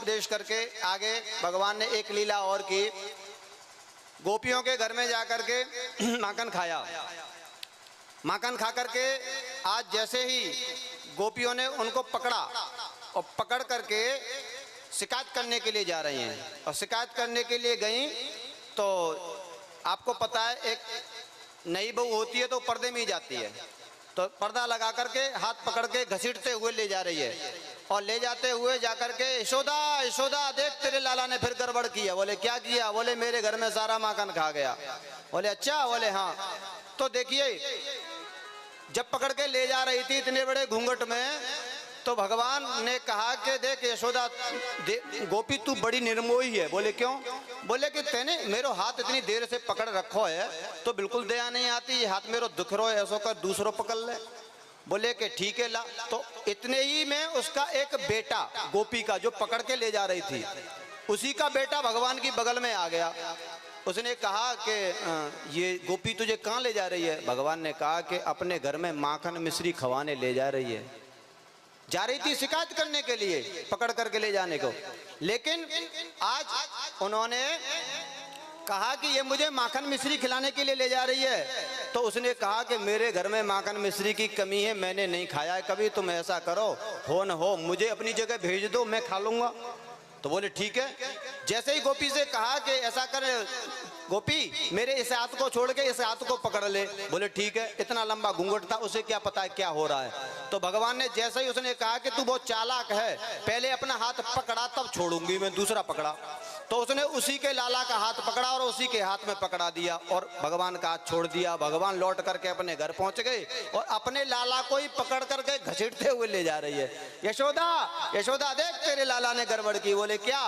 उपदेश करके आगे भगवान ने एक लीला और की। गोपियों के घर में जाकर के माखन खाया। माखन खा करके आज जैसे ही गोपियों ने उनको पकड़ा और पकड़ करके शिकायत करने के लिए जा रही हैं, और शिकायत करने के लिए गई तो आपको पता है एक नई बहू होती है तो पर्दे में ही जाती है, तो पर्दा लगा करके हाथ पकड़ के घसीटते हुए ले जा रही है। और ले जाते हुए जाकर के यशोदा यशोदा देख तेरे लाला ने फिर गड़बड़ किया। बोले क्या किया? बोले मेरे घर में सारा माखन खा गया। बोले अच्छा? बोले हाँ। तो देखिए जब पकड़ के ले जा रही थी इतने बड़े घूंघट में, तो भगवान ने कहा कि देख यशोदा गोपी तू बड़ी निर्मोही है। बोले क्यों? बोले कि तेने मेरो हाथ इतनी देर से पकड़ रखो है तो बिल्कुल दया नहीं आती, ये हाथ मेरो दुख रो ऐसो कर दूसरों पकड़ ले। बोले कि ठीक है ला। तो इतने ही में उसका एक बेटा गोपी का जो पकड़ के ले जा रही थी, उसी का बेटा भगवान की बगल में आ गया। उसने कहा कि ये गोपी तुझे कहाँ ले जा रही है? भगवान ने कहा कि अपने घर में माखन मिश्री खवाने ले जा रही है। जा रही थी शिकायत करने के लिए, पकड़ करके ले जाने को, लेकिन आज उन्होंने कहा कि ये मुझे माखन मिश्री खिलाने के लिए ले जा रही है। तो उसने कहा कि मेरे घर में माखन मिश्री की कमी है, मैंने नहीं खाया है कभी, तुम ऐसा करो हो न हो मुझे अपनी जगह भेज दो, मैं खा लूंगा। तो बोले ठीक है। जैसे ही गोपी से कहा कि ऐसा कर गोपी मेरे इस हाथ को छोड़ के इस हाथ को पकड़ ले। बोले ठीक है। इतना लंबा घूंघट था, उसे क्या पता है क्या हो रहा है। तो भगवान ने जैसे ही उसने कहा कि तू बहुत चालाक है, पहले अपना हाथ पकड़ा तब छोड़ूंगी मैं, दूसरा पकड़ा। तो उसने उसी के लाला का हाथ पकड़ा और उसी के हाथ में पकड़ा दिया और भगवान का हाथ छोड़ दिया। भगवान लौट करके अपने घर पहुंच गए और अपने लाला को ही पकड़ करके घसीटते हुए ले जा रही है। यशोदा यशोदा देख तेरे लाला ने गड़बड़ की। बोले क्या?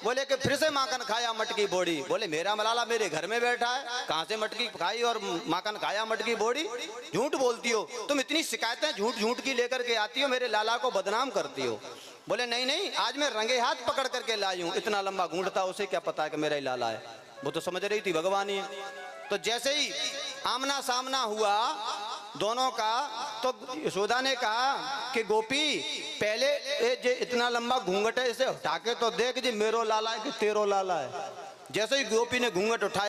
बोले कि फिर से माखन खाया मटकी बोड़ी। बोले मेरा लाला मेरे घर में बैठा है, कहां से मटकी खाई और माखन खाया मटकी बोड़ी? झूठ बोलती हो तुम, इतनी शिकायतें झूठ झूठ की लेकर के आती हो, मेरे लाला को बदनाम करती हो। बोले नहीं नहीं, आज मैं रंगे हाथ पकड़ करके लाई हूं। इतना लंबा घूंट था, उसे क्या पता है कि मेरा ही लाला है? वो तो समझ रही थी भगवान ही। तो जैसे ही आमना सामना हुआ दोनों का, तो यशोदा ने कहा कि गोपी पहले ये इतना लंबा घूंघट है, इसे हटा के तो देख जी मेरो लाला है कि तेरो लाला है। जैसे ही गोपी ने घूंघट उठाया